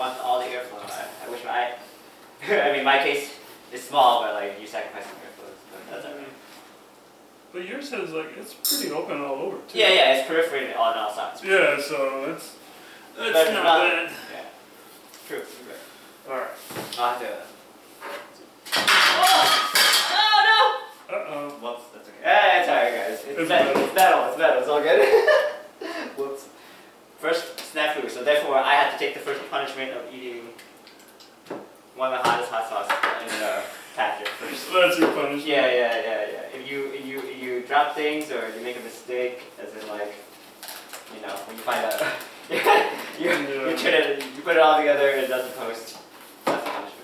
want all the airflow. I wish I mean, my case is small, but like you sacrifice some airflow, but that's alright. But yours has like, it's pretty open all over too. Yeah, it's peripheral on all sides. Yeah, so that's not bad. Yeah. True. Alright. I'll have to. Oh no! Uh-oh. Whoops, that's okay. It's alright, guys. It's metal. It's all good. Whoops. First snafu, so therefore I had to take the first punishment of eating one of the hottest hot sauces in the packet first. So that's your punishment. Yeah. If you drop things or you make a mistake, as in like, you know, when you find out, you put it all together and it doesn't post. That's a punishment.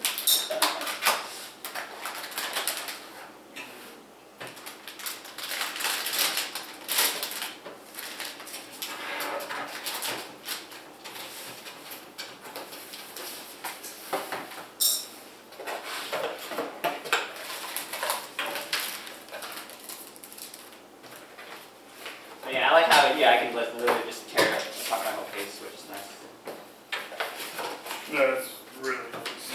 But yeah, I like how I can literally just tear apart my whole case, which is nice. That's really nice.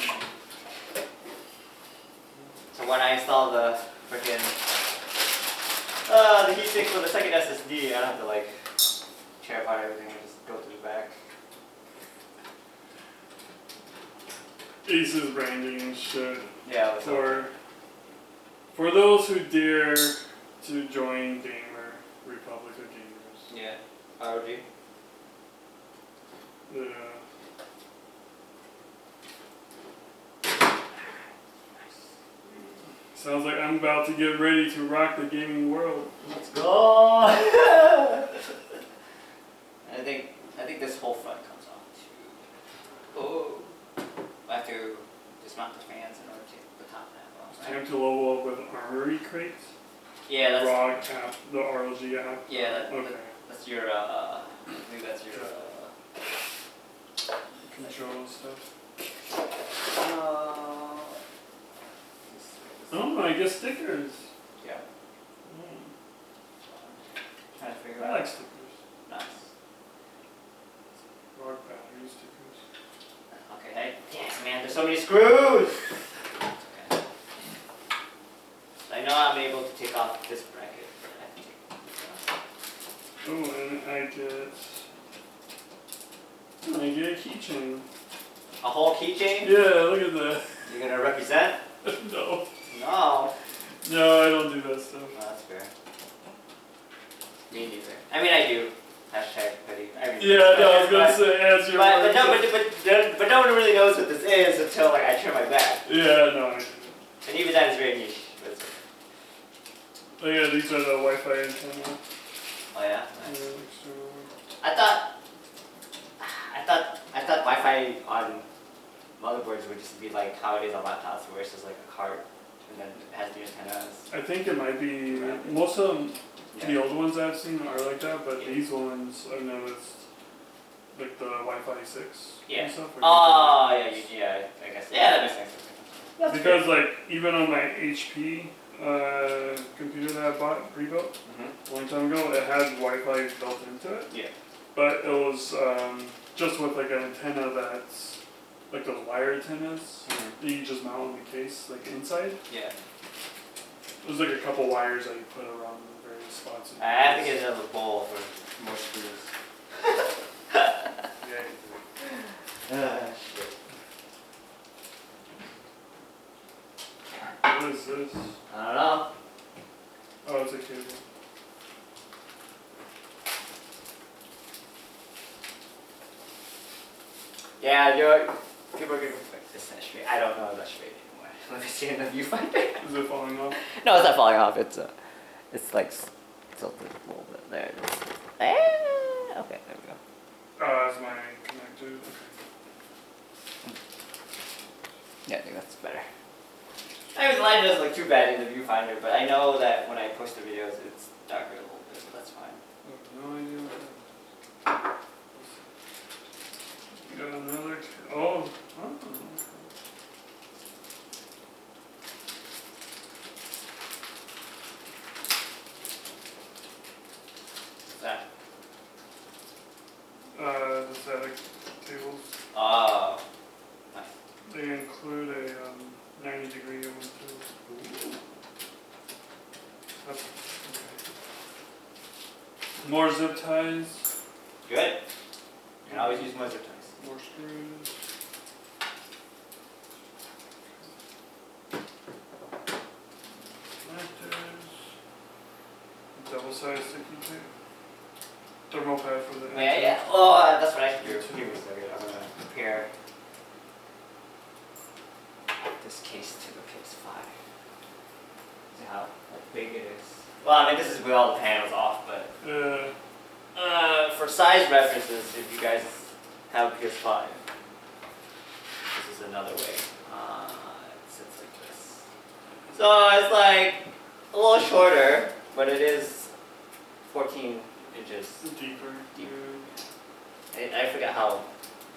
So when I install the freaking the heatsink for the second SSD, I don't have to like tear apart everything. I just go through the back. Aces branding and shit. Yeah. For those who dare to join Gamer Republic of Gamers. Yeah. ROG. Yeah. Sounds like I'm about to get ready to rock the gaming world. Let's go. I think this whole front comes off too. Oh. I have to dismount the fans in order to take the top half off. It's time to level up with Armory crates. Yeah, that's ROG app, the ROG app. Yeah, Okay. that's your I think that's your Control stuff. Uh, Oh, I guess stickers. yeah. Trying to figure I out. like stickers. Nice. ROG battery stickers. Okay, hey, yes, man. There's so many screws. Okay. I know I'm able to take off this bracket. Oh, and I get a keychain. A whole keychain? Yeah, look at that. You're gonna represent? No. No. No, I don't do that stuff. No, that's fair. Me neither. I mean, I do. Hashtag hoodie. I mean, Yeah, no, I was gonna say as your but word. no one really knows what this is until like I turn my back. Yeah, no, I do. And even that is very niche. But it's okay. Oh yeah, these are the Wi-Fi antenna. Oh yeah. Nice. Yeah, external. I thought Wi-Fi on motherboards would just be like how it is on laptops, where it's just like a card and then it has the antennas. I think it might be, most of them, Yeah. the old ones I've seen are like that, but these ones I've noticed, like the Wi-Fi 6 Yeah. and stuff. Oh yeah, I guess. Yeah, that makes sense. That's Because like even on my HP computer that I bought pre-built a long time ago, it had Wi-Fi built into it. Yeah. But it was just with like an antenna that's like those wire antennas that you just mount on the case, like inside. Yeah. There's like a couple wires that you put around the various spots. I have to get another bowl for more screws. Yeah. Shit. What is this? I don't know. Oh, it's a cable. Yeah, people are gonna think this is straight. I don't know if that's straight anymore. Let me see in the viewfinder. Is it falling off? No, it's not falling off. It's like tilted a little bit. There it is. Okay, there we go. That's my connector. Okay. Yeah, I think that's better. I mean, the light doesn't look too bad in the viewfinder, but I know that when I post the videos, it's darker a little bit, but that's fine. No idea what that is. You got another. Oh. What's that? The static cables. Oh. More zip ties. Good. You can always use more zip ties. More screws. Connectors. Double-sized sticky tape. Thermal pad for the. Yeah. Oh, that's what I should do. Give me a second. I'm gonna compare this case to the PS5. See how big it is. Well, I mean, this is with all the panels off, but for size references, if you guys have a PS5, this is another way. It sits like this. So it's like a little shorter, but it is 14 inches Deeper. deep. I forget how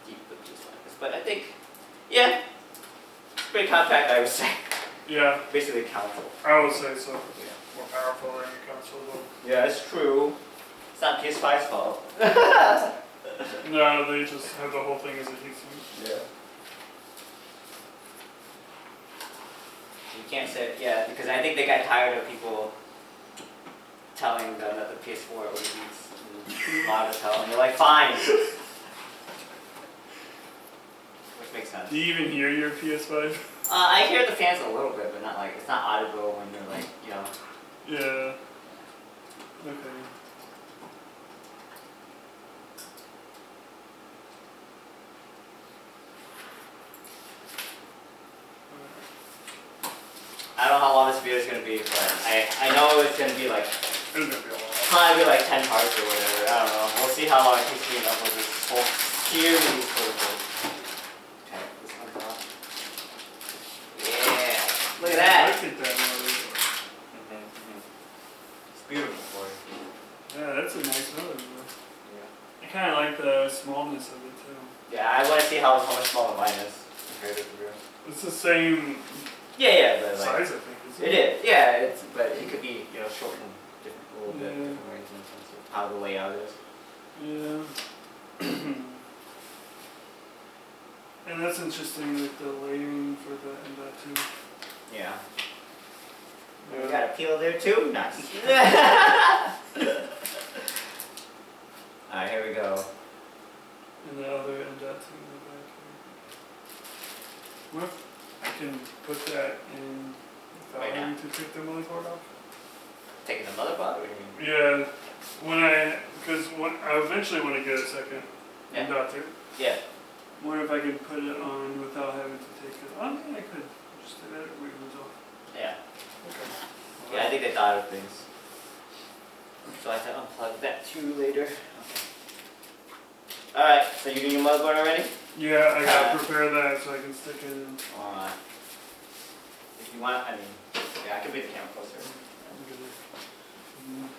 deep the PS5 is, but I think, yeah, it's pretty compact, I would say. Yeah, Basically a console. I would say so. Yeah. More powerful than a console though. Yeah, it's true. It's not PS5's fault. No, they just have the whole thing as a heatsink. Yeah. You can't say, yeah, because I think they got tired of people telling them that the PS4 overheats loud as hell, and they're like, fine. Which makes sense. Do you even hear your PS5? I hear the fans a little bit, but not like, it's not audible when you're like, you know. Yeah. Okay. I don't know how long this video is going to be, but I know it's going to be like, It's gonna be a while. probably like 10 parts or whatever. I don't know. We'll see how long it takes me to upload this whole series full of books. Okay, this one's off. Yeah, look at that. Look at that mother. It's beautiful for you. Yeah, that's a nice mother. Yeah. I kind of like the smallness of it too. Yeah, I want to see how much smaller mine is compared to the real. It's the same Yeah, but like, size, I think. Isn't it is. Yeah, but it could be, you know, shortened different, a little bit Yeah. different ways in terms of how the layout is. Yeah. And that's interesting, like the layering for the and that too. Yeah. We got a peel there too? Nice. Alright, here we go. And the other end that too in the back here. What if I can put that in without Right now? having to take the motherboard off? Taking the motherboard? What do you mean? Yeah. Because I eventually want to get a second Yeah. adapter. Yeah. Wonder if I could put it on without having to take it. I mean, I could just do that if we was off. Yeah. Okay. Yeah, I think they thought of things. So I have to unplug that too later. Okay. Alright, so you doing your motherboard already? Yeah, I gotta prepare that so I can stick it in. Alright. If you want, I mean, yeah, I can bring the camera closer.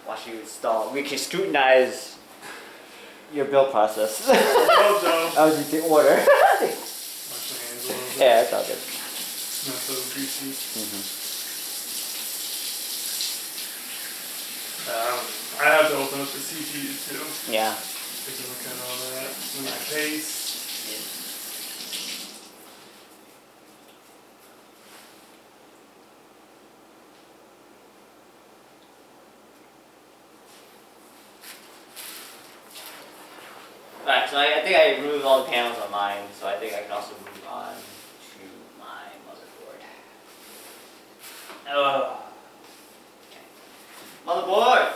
Watch you install. We can scrutinize your build process. Oh, no. As you can order. Wash my hands a little bit. Yeah, it's all good. Not so greasy. I have to open up the CPU too. Yeah. Take a look at all that. In the case. Alright, so I think I removed all the panels on mine, so I think I can also move on to my motherboard. Oh. Okay. Motherboard!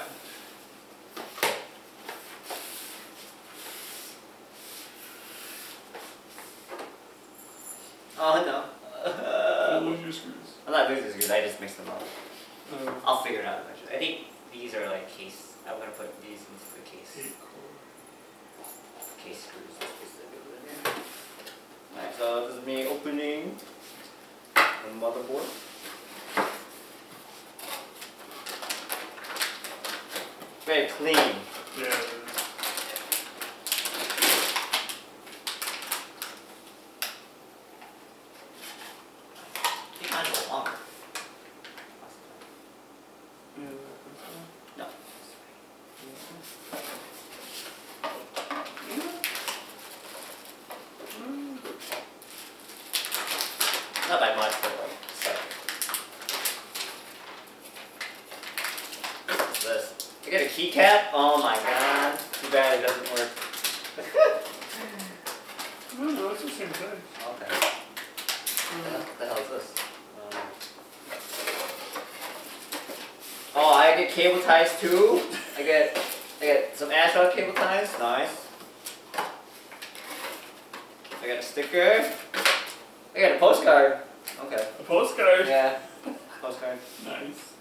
Oh no. Lose your screws. I'm not losing screws, I just mixed them up. Oh. I'll figure it out eventually. I think these are like case. I'm gonna put these into the case. 8-core. Case screws. That's supposed to go in there. Alright, so this is me opening the motherboard. Very clean. Yeah. I think mine's a little longer. No. Not by much, but like, so. What's this? I got a keycap. Oh my god. Too bad it doesn't work. No, it's the same thing. Okay. What the hell is this? Oh, I get cable ties too. I get some asphalt cable ties. Nice. I got a sticker. I got a postcard. Okay. A postcard. Yeah. Postcard. Nice.